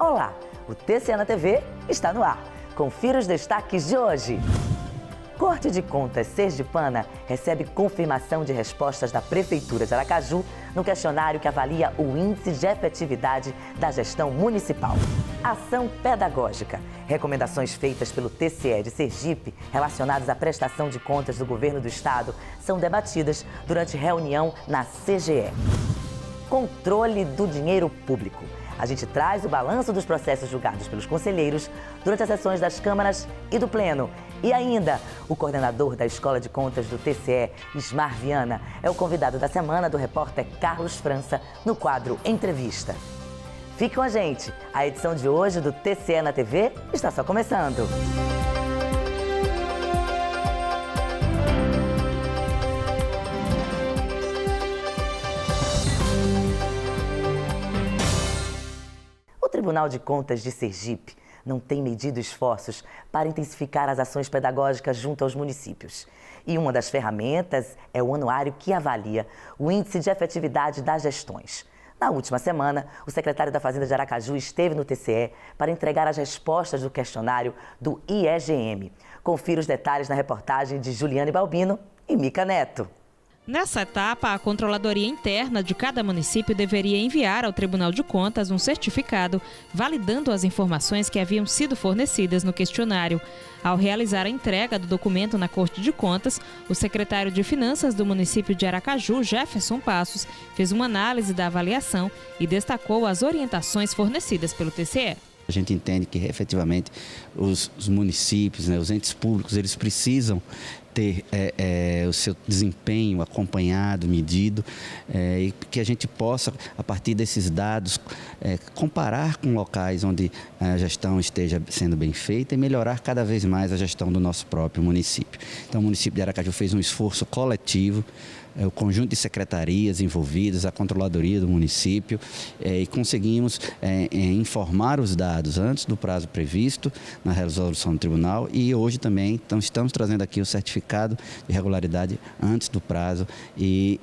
Olá, o TCE na TV está no ar. Confira os destaques de hoje. Corte de Contas sergipana recebe confirmação de respostas da Prefeitura de Aracaju no questionário que avalia o índice de efetividade da gestão municipal. Ação pedagógica. Recomendações feitas pelo TCE de Sergipe relacionadas à prestação de contas do governo do estado são debatidas durante reunião na CGE. Controle do dinheiro público. A gente traz o balanço dos processos julgados pelos conselheiros durante as sessões das câmaras e do Pleno. E ainda, o coordenador da Escola de Contas do TCE, Ismar Viana, é o convidado da semana do repórter Carlos França no quadro Entrevista. Fique com a gente, a edição de hoje do TCE na TV está só começando. O Tribunal de Contas de Sergipe não tem medido esforços para intensificar as ações pedagógicas junto aos municípios. E uma das ferramentas é o anuário que avalia o índice de efetividade das gestões. Na última semana, o secretário da Fazenda de Aracaju esteve no TCE para entregar as respostas do questionário do IEGM. Confira os detalhes na reportagem de Juliane Balbino e Mica Neto. Nessa etapa, a Controladoria Interna de cada município deveria enviar ao Tribunal de Contas um certificado validando as informações que haviam sido fornecidas no questionário. Ao realizar a entrega do documento na Corte de Contas, o secretário de Finanças do município de Aracaju, Jefferson Passos, fez uma análise da avaliação e destacou as orientações fornecidas pelo TCE. A gente entende que, efetivamente, os municípios, os entes públicos, eles precisam ter o seu desempenho acompanhado, medido, e que a gente possa, a partir desses dados, comparar com locais onde a gestão esteja sendo bem feita e melhorar cada vez mais a gestão do nosso próprio município. Então, o município de Aracaju fez um esforço coletivo, o conjunto de secretarias envolvidas, a controladoria do município, e conseguimos informar os dados antes do prazo previsto na resolução do tribunal e hoje também estamos trazendo aqui o certificado de regularidade antes do prazo e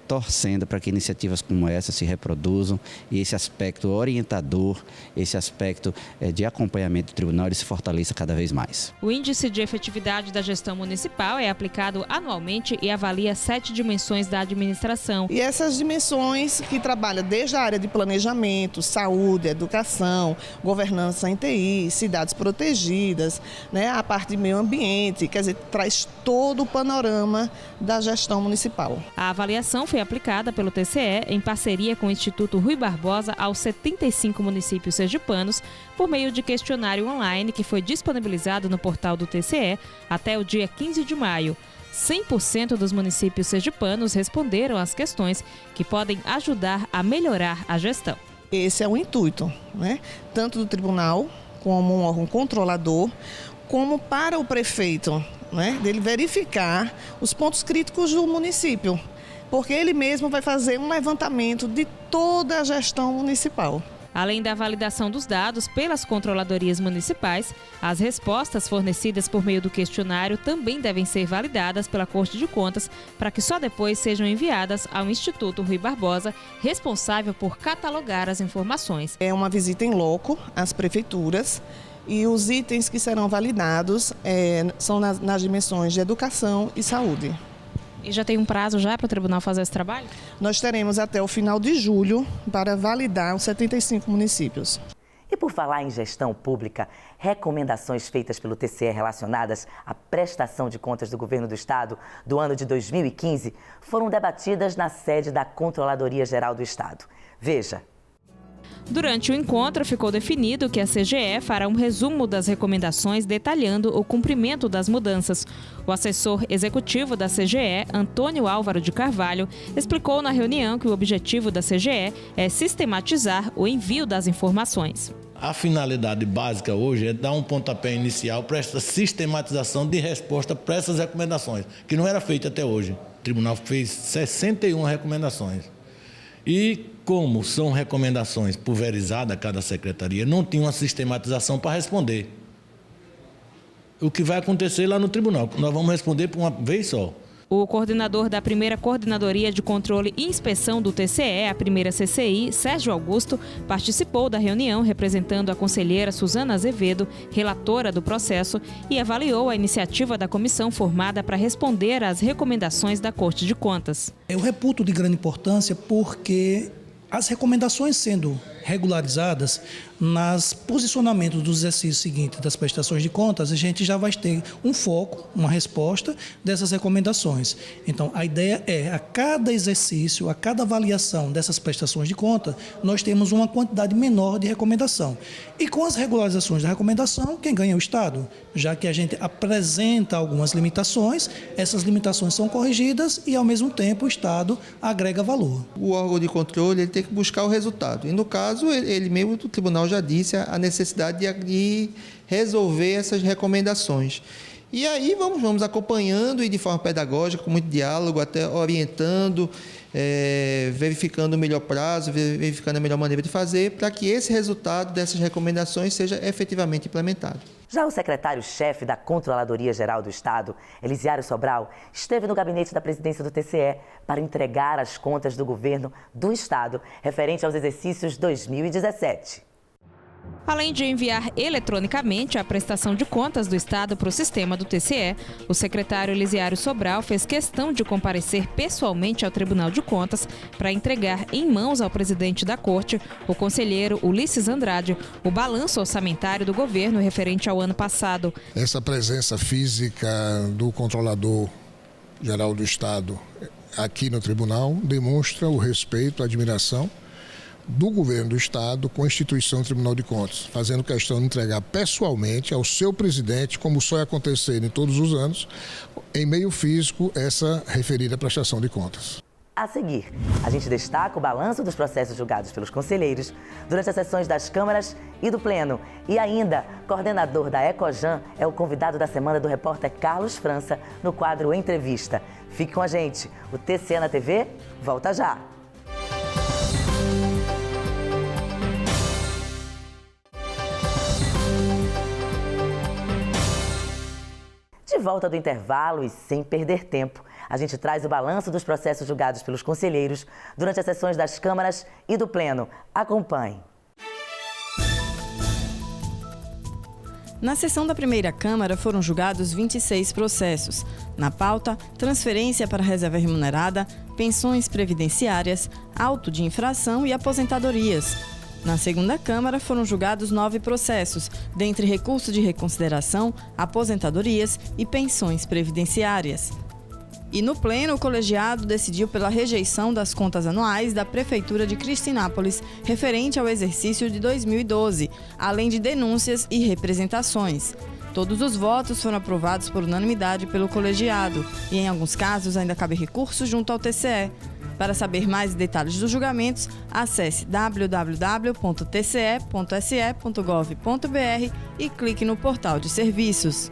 torcendo para que iniciativas como essa se reproduzam e esse aspecto orientador, esse aspecto de acompanhamento do tribunal ele se fortaleça cada vez mais. O índice de efetividade da gestão municipal é aplicado anualmente e avalia 7 dimensões da administração. E essas dimensões que trabalham desde a área de planejamento, saúde, educação, governança em TI, cidades protegidas, a parte de meio ambiente, quer dizer, traz todo o panorama da gestão municipal. A avaliação foi aplicada pelo TCE em parceria com o Instituto Rui Barbosa aos 75 municípios sergipanos por meio de questionário online que foi disponibilizado no portal do TCE até o dia 15 de maio. 100% dos municípios sergipanos responderam às questões que podem ajudar a melhorar a gestão. Esse é o intuito, tanto do tribunal como um órgão controlador, como para o prefeito, dele verificar os pontos críticos do município, porque ele mesmo vai fazer um levantamento de toda a gestão municipal. Além da validação dos dados pelas controladorias municipais, as respostas fornecidas por meio do questionário também devem ser validadas pela Corte de Contas para que só depois sejam enviadas ao Instituto Rui Barbosa, responsável por catalogar as informações. É uma visita em loco às prefeituras e os itens que serão validados são nas dimensões de educação e saúde. E já tem um prazo já para o tribunal fazer esse trabalho? Nós teremos até o final de julho para validar os 75 municípios. E por falar em gestão pública, recomendações feitas pelo TCE relacionadas à prestação de contas do governo do estado do ano de 2015 foram debatidas na sede da Controladoria Geral do Estado. Veja. Durante o encontro, ficou definido que a CGE fará um resumo das recomendações detalhando o cumprimento das mudanças. O assessor executivo da CGE, Antônio Álvaro de Carvalho, explicou na reunião que o objetivo da CGE é sistematizar o envio das informações. A finalidade básica hoje é dar um pontapé inicial para essa sistematização de resposta para essas recomendações, que não era feita até hoje. O tribunal fez 61 recomendações. E como são recomendações pulverizadas a cada secretaria, não tinha uma sistematização para responder. O que vai acontecer lá no tribunal, nós vamos responder por uma vez só. O coordenador da primeira Coordenadoria de Controle e Inspeção do TCE, a primeira CCI, Sérgio Augusto, participou da reunião representando a conselheira Suzana Azevedo, relatora do processo, e avaliou a iniciativa da comissão formada para responder às recomendações da Corte de Contas. Eu reputo de grande importância porque as recomendações sendo regularizadas nas posicionamentos dos exercícios seguintes das prestações de contas, a gente já vai ter um foco, uma resposta dessas recomendações. Então, a ideia é, a cada exercício, a cada avaliação dessas prestações de conta, nós temos uma quantidade menor de recomendação. E com as regularizações da recomendação, quem ganha é o Estado, já que a gente apresenta algumas limitações, essas limitações são corrigidas e, ao mesmo tempo, o Estado agrega valor. O órgão de controle ele tem que buscar o resultado. E, no caso, ele mesmo, o tribunal já disse a necessidade de resolver essas recomendações. E aí vamos acompanhando e de forma pedagógica, com muito diálogo, até orientando, verificando o melhor prazo, verificando a melhor maneira de fazer, para que esse resultado dessas recomendações seja efetivamente implementado. Já o secretário-chefe da Controladoria Geral do Estado, Elisiário Sobral, esteve no gabinete da presidência do TCE para entregar as contas do governo do Estado referente aos exercícios 2017. Além de enviar eletronicamente a prestação de contas do Estado para o sistema do TCE, o secretário Elisiário Sobral fez questão de comparecer pessoalmente ao Tribunal de Contas para entregar em mãos ao presidente da Corte, o conselheiro Ulisses Andrade, o balanço orçamentário do governo referente ao ano passado. Essa presença física do Controlador Geral do Estado aqui no Tribunal demonstra o respeito, a admiração do governo do Estado com a instituição Tribunal de Contas, fazendo questão de entregar pessoalmente ao seu presidente, como só ia acontecer em todos os anos, em meio físico, essa referida prestação de contas. A seguir, a gente destaca o balanço dos processos julgados pelos conselheiros durante as sessões das câmaras e do Pleno. E ainda, coordenador da Ecojan é o convidado da semana do repórter Carlos França no quadro Entrevista. Fique com a gente. O TCE na TV volta já. De volta do intervalo e sem perder tempo, a gente traz o balanço dos processos julgados pelos conselheiros durante as sessões das câmaras e do Pleno. Acompanhe. Na sessão da primeira Câmara foram julgados 26 processos. Na pauta, transferência para reserva remunerada, pensões previdenciárias, auto de infração e aposentadorias. Na segunda Câmara foram julgados 9 processos, dentre recurso de reconsideração, aposentadorias e pensões previdenciárias. E no Pleno, o colegiado decidiu pela rejeição das contas anuais da Prefeitura de Cristinápolis, referente ao exercício de 2012, além de denúncias e representações. Todos os votos foram aprovados por unanimidade pelo colegiado e, em alguns casos, ainda cabe recurso junto ao TCE. Para saber mais detalhes dos julgamentos, acesse www.tce.se.gov.br e clique no portal de serviços.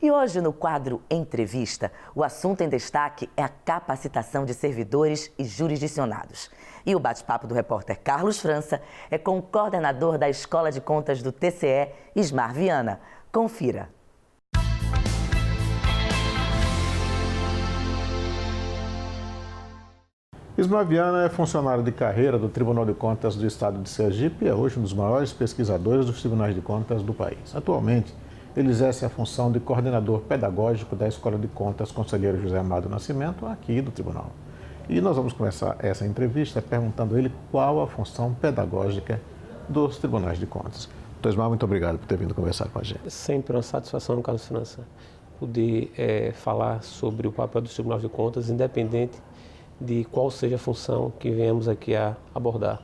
E hoje, no quadro Entrevista, o assunto em destaque é a capacitação de servidores e jurisdicionados. E o bate-papo do repórter Carlos França é com o coordenador da Escola de Contas do TCE, Ismar Viana. Confira. Ismar Viana é funcionário de carreira do Tribunal de Contas do Estado de Sergipe e é hoje um dos maiores pesquisadores dos tribunais de contas do país. Atualmente, ele exerce a função de coordenador pedagógico da Escola de Contas Conselheiro José Amado Nascimento, aqui do Tribunal. E nós vamos começar essa entrevista perguntando a ele qual a função pedagógica dos tribunais de contas. Doutor Ismar, muito obrigado por ter vindo conversar com a gente. Sempre uma satisfação, Carlos França, poder falar sobre o papel dos tribunais de contas, independente de qual seja a função que venhamos aqui a abordar.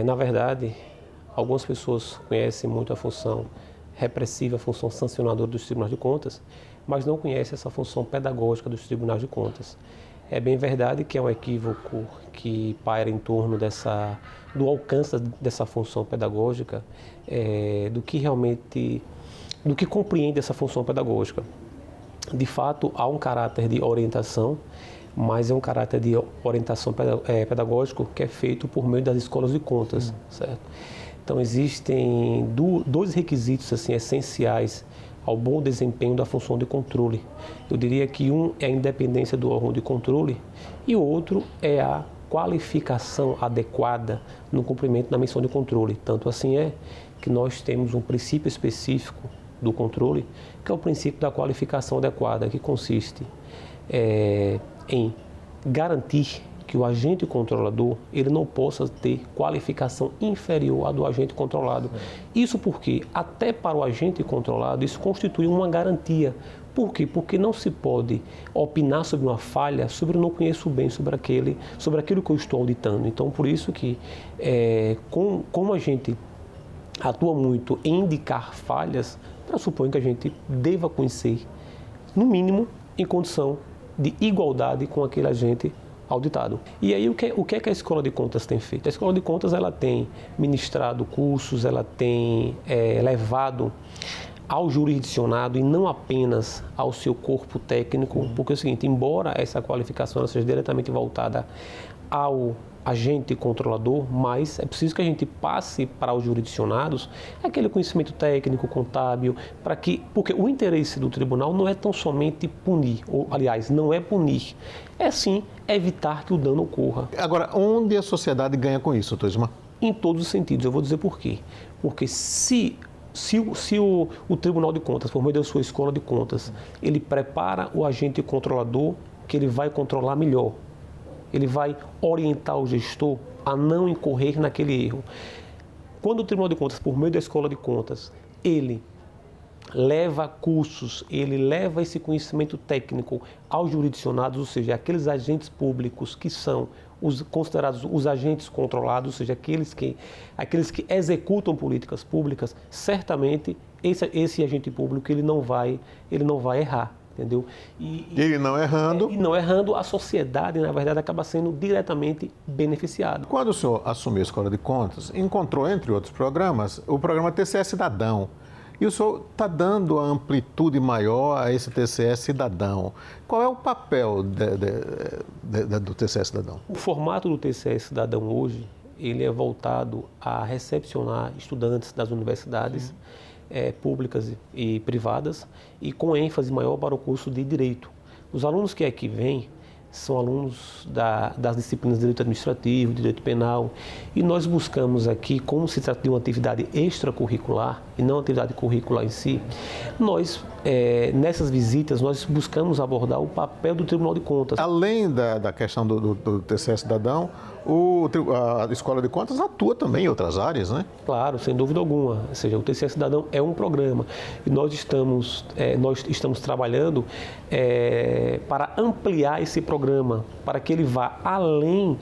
Na verdade, algumas pessoas conhecem muito a função repressiva, a função sancionadora dos tribunais de contas, mas não conhecem essa função pedagógica dos tribunais de contas. É bem verdade que é um equívoco que paira em torno do alcance dessa função pedagógica, do que compreende essa função pedagógica. De fato, há um caráter de orientação, mas é um caráter de orientação pedagógico que é feito por meio das escolas de contas, certo? Então, existem dois requisitos assim, essenciais ao bom desempenho da função de controle. Eu diria que um é a independência do órgão de controle e o outro é a qualificação adequada no cumprimento da missão de controle. Tanto assim é que nós temos um princípio específico do controle, que é o princípio da qualificação adequada, que consiste em garantir que o agente controlador ele não possa ter qualificação inferior à do agente controlado. Isso porque, até para o agente controlado, isso constitui uma garantia. Por quê? Porque não se pode opinar sobre uma falha, sobre eu não conheço bem sobre aquilo que eu estou auditando. Então, por isso que, como a gente atua muito em indicar falhas, pressupõe que a gente deva conhecer, no mínimo, em condição de igualdade com aquele agente auditado. E aí, o que é que a Escola de Contas tem feito? A Escola de Contas ela tem ministrado cursos, ela tem levado ao jurisdicionado e não apenas ao seu corpo técnico, porque é o seguinte, embora essa qualificação seja diretamente voltada ao agente controlador, mas é preciso que a gente passe para os jurisdicionados aquele conhecimento técnico, contábil, porque o interesse do tribunal não é tão somente punir, ou aliás, não é punir, é sim evitar que o dano ocorra. Agora, onde a sociedade ganha com isso, doutor Ismar? Em todos os sentidos, eu vou dizer por quê. Porque se o Tribunal de Contas, por meio da sua Escola de Contas, ele prepara o agente controlador que ele vai controlar melhor, ele vai orientar o gestor a não incorrer naquele erro. Quando o Tribunal de Contas, por meio da Escola de Contas, ele leva cursos, ele leva esse conhecimento técnico aos jurisdicionados, ou seja, aqueles agentes públicos que são considerados os agentes controlados, ou seja, aqueles que executam políticas públicas, certamente esse agente público ele não vai errar. Entendeu? Ele não errando. E não errando, a sociedade, na verdade, acaba sendo diretamente beneficiada. Quando o senhor assumiu a Escola de Contas, encontrou, entre outros programas, o programa TCE Cidadão. E o senhor está dando a amplitude maior a esse TCE Cidadão. Qual é o papel do TCE Cidadão? O formato do TCE Cidadão hoje, ele é voltado a recepcionar estudantes das universidades públicas e privadas e com ênfase maior para o curso de Direito. Os alunos que aqui vêm são alunos das disciplinas de Direito Administrativo, Direito Penal, e nós buscamos aqui, como se trata de uma atividade extracurricular e não uma atividade curricular em si, nós, nessas visitas, nós buscamos abordar o papel do Tribunal de Contas. Além da questão do TCE Cidadão, a Escola de Contas atua também em outras áreas, né? Claro, sem dúvida alguma. Ou seja, o TCE Cidadão é um programa e nós estamos trabalhando para ampliar esse programa, para que ele vá além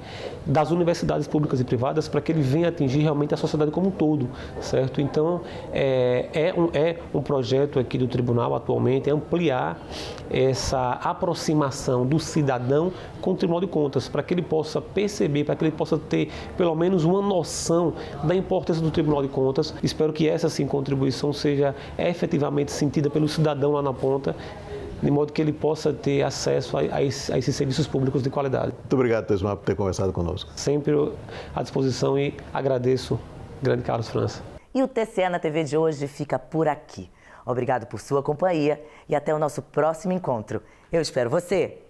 das universidades públicas e privadas, para que ele venha atingir realmente a sociedade como um todo, certo? Então, é um projeto aqui do Tribunal atualmente, é ampliar essa aproximação do cidadão com o Tribunal de Contas, para que ele possa perceber, para que ele possa ter pelo menos uma noção da importância do Tribunal de Contas. Espero que essa sim contribuição seja efetivamente sentida pelo cidadão lá na ponta, de modo que ele possa ter acesso a esses serviços públicos de qualidade. Muito obrigado, doutor Ismar, por ter conversado conosco. Sempre à disposição e agradeço, grande Carlos França. E o TCE na TV de hoje fica por aqui. Obrigado por sua companhia e até o nosso próximo encontro. Eu espero você!